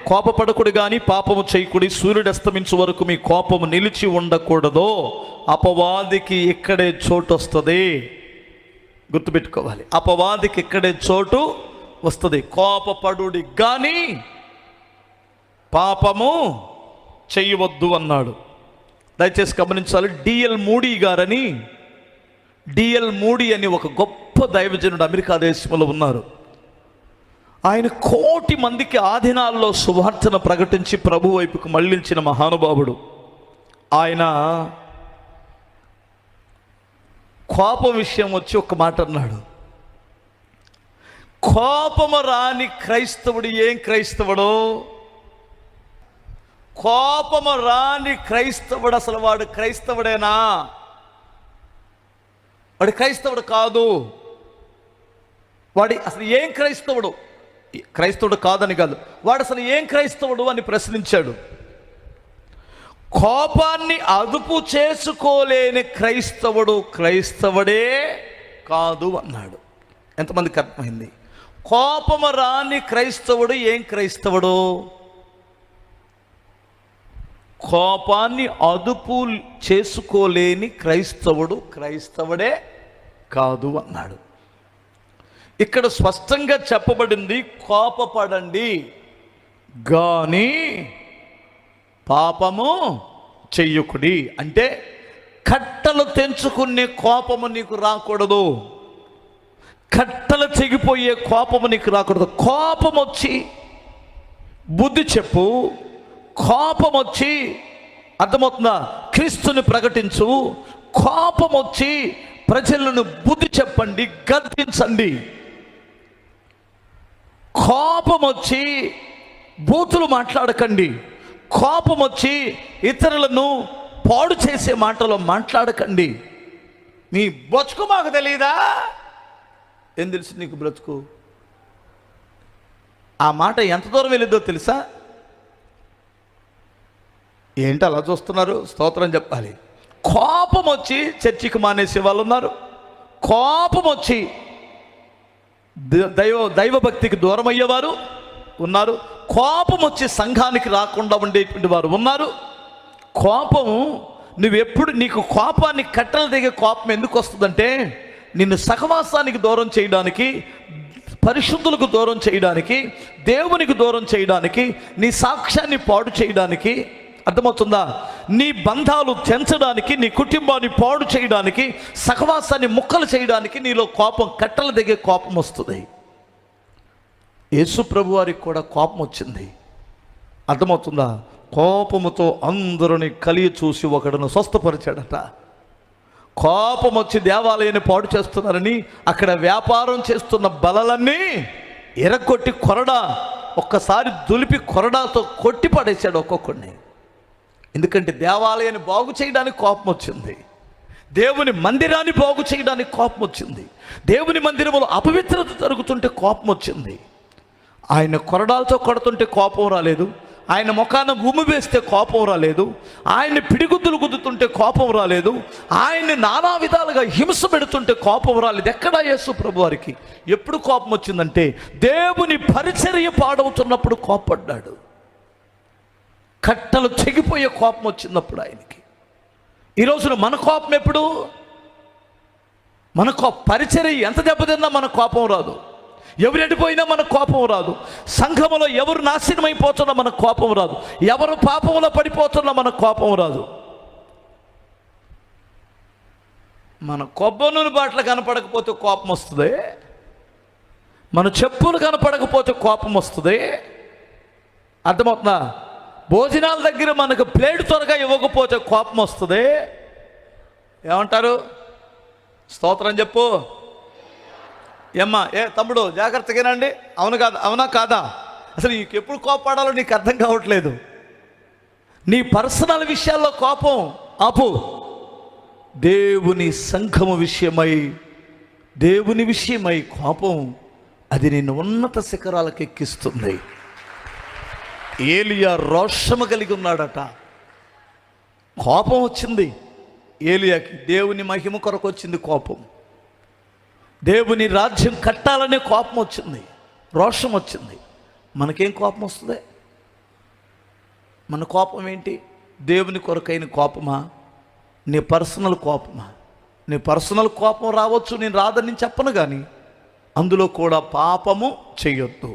కోపపడకుడు కానీ పాపము చేయకుడి, సూర్యుడు అస్తమించు వరకు మీ కోపము నిలిచి ఉండకూడదు. అపవాదికి ఇక్కడే చోటు వస్తుంది, గుర్తుపెట్టుకోవాలి. అపవాదికి ఇక్కడే చోటు వస్తుంది. కోపపడుడి కానీ పాపము చెయ్యవద్దు అన్నాడు. దయచేసి గమనించాలి. డిఎల్ మూడీ అని ఒక గొప్ప దైవజనుడు అమెరికా దేశంలో ఉన్నారు. ఆయన 1,000,000 మందికి ఆదినాల్లో సువార్తను ప్రకటించి ప్రభు వైపుకు మళ్ళించిన మహానుభావుడు. ఆయన కోపం విషయం వచ్చి ఒక మాట అన్నాడు. కోపము రాని క్రైస్తవుడు ఏం క్రైస్తవుడో, కోపము రాని క్రైస్తవుడు అసలు వాడు క్రైస్తవుడేనా? వాడు క్రైస్తవుడు కాదు. వాడి అసలు ఏం క్రైస్తవుడు? క్రైస్తవుడు కాదని కాదు, వాడు అసలు ఏం క్రైస్తవుడు అని ప్రశ్నించాడు. కోపాన్ని అదుపు చేసుకోలేని క్రైస్తవుడు క్రైస్తవుడే కాదు అన్నాడు. ఎంతమందికి అర్థమైంది? కోపము రాని క్రైస్తవుడు ఏం క్రైస్తవుడు? కోపాన్ని అదుపు చేసుకోలేని క్రైస్తవుడు క్రైస్తవుడే కాదు అన్నాడు. ఇక్కడ స్పష్టంగా చెప్పబడింది, కోపపడండి కానీ పాపము చెయ్యకుడి. అంటే కట్టలు తెంచుకునే కోపము నీకు రాకూడదు, కట్టలు తెగిపోయే కోపము నీకు రాకూడదు. కోపం వచ్చి బుద్ధి చెప్పు, కోపం వచ్చి అర్థమవుతుందా క్రీస్తుని ప్రకటించు, కోపం వచ్చి ప్రజలను బుద్ధి చెప్పండి, గద్దించండి. కోపం వచ్చి బూతులు మాట్లాడకండి, కోపం వచ్చి ఇతరులను పాడు చేసే మాటలు మాట్లాడకండి. నీ బ్రతుకు మాకు తెలియదా? ఏం తెలుసు నీకు బ్రతుకు? ఆ మాట ఎంత దూరం వెళ్ళిద్దో తెలుసా? ఏంటి అలా చూస్తున్నారు? స్తోత్రం చెప్పాలి. కోపం వచ్చి చర్చికి మానేసే వాళ్ళు ఉన్నారు, కోపం వచ్చి దైవభక్తికి దూరం అయ్యేవారు ఉన్నారు, కోపం వచ్చి సంఘానికి రాకుండా ఉండేటువంటి వారు ఉన్నారు. కోపం నువ్వెప్పుడు, నీకు కోపాన్ని కట్టలు దిగే కోపం ఎందుకు వస్తుందంటే నిన్ను సహవాసానికి దూరం చేయడానికి, పరిశుద్ధులకు దూరం చేయడానికి, దేవునికి దూరం చేయడానికి, నీ సాక్ష్యాన్ని పాడు చేయడానికి. అర్థమవుతుందా? నీ బంధాలు తెంచడానికి, నీ కుటుంబాన్ని పాడు చేయడానికి, సహవాసాన్ని ముక్కలు చేయడానికి నీలో కోపం, కట్టలు దిగే కోపం వస్తుంది. యేసు ప్రభు వారికి కూడా కోపం వచ్చింది. అర్థమవుతుందా? కోపముతో అందరిని కలిగి చూసి ఒకడును స్వస్థపరిచాడట. కోపం వచ్చి దేవాలయాన్ని పాడు చేస్తున్నారని అక్కడ వ్యాపారం చేస్తున్న బలలన్నీ ఎరగొట్టి ఒక్కసారి దులిపి కొరడాతో కొట్టి పడేశాడు ఒక్కొక్కడిని. ఎందుకంటే దేవాలయాన్ని బాగు చేయడానికి కోపం వచ్చింది, దేవుని మందిరాన్ని బాగు చేయడానికి కోపం వచ్చింది, దేవుని మందిరంలో అపవిత్రత జరుగుతుంటే కోపం వచ్చింది. ఆయన కొరడాలతో కొడుతుంటే కోపం రాలేదు, ఆయన ముఖాన ఉమ్మి వేస్తే కోపం రాలేదు, ఆయన్ని పిడిగుద్దులు గుద్దుతుంటే కోపం రాలేదు, ఆయన్ని నానా విధాలుగా హింస పెడుతుంటే కోపం రాలేదు. ఎక్కడా యేసు ప్రభు వారికి ఎప్పుడు కోపం వచ్చిందంటే దేవుని పరిచర్య పాడవుతున్నప్పుడు కోపడ్డాడు. కట్టలు తెగిపోయే కోపం వచ్చినప్పుడు ఆయనకి. ఈ రోజున మన కోపం ఎప్పుడు? మన పరిచర్య ఎంత దెబ్బతిన్నా మన కోపం రాదు, ఎవరు ఎడిపోయినా మన కోపం రాదు, సంఘములో ఎవరు నాశనమైపోతున్నా మన కోపం రాదు, ఎవరు పాపంలో పడిపోతున్నా మన కోపం రాదు. మన కొబ్బరి నూనె బాటలు కనపడకపోతే కోపం వస్తుంది, మన చెప్పులు కనపడకపోతే కోపం వస్తుంది. అర్థమవుతుందా? భోజనాల దగ్గర మనకు ప్లేట్ త్వరగా ఇవ్వకపోతే కోపం వస్తుంది. ఏమంటారు? స్తోత్రం చెప్పు. ఏమ్మా, తమ్ముడు జాగ్రత్తగానండి, అవును కాదా? అవునా కాదా? అసలు నీకు ఎప్పుడు కోపడాలో నీకు అర్థం కావట్లేదు. నీ పర్సనల్ విషయాల్లో కోపం ఆపు. దేవుని సంఘము విషయమై, దేవుని విషయమై కోపం, అది నిన్ను ఉన్నత శిఖరాలకు ఎక్కిస్తుంది. ఏలియా రోషము కలిగి ఉన్నాడట. కోపం వచ్చింది ఏలియాకి, దేవుని మహిమ కొరకు వచ్చింది కోపం, దేవుని రాజ్యం కట్టాలనే కోపం వచ్చింది, రోషం వచ్చింది. మనకేం కోపం వస్తుంది? మన కోపం ఏంటి? దేవుని కొరకైన కోపమా? నీ పర్సనల్ కోపమా? నీ పర్సనల్ కోపం రావచ్చు, నేను రాదని చెప్పను, కానీ అందులో కూడా పాపము చెయ్యొద్దు.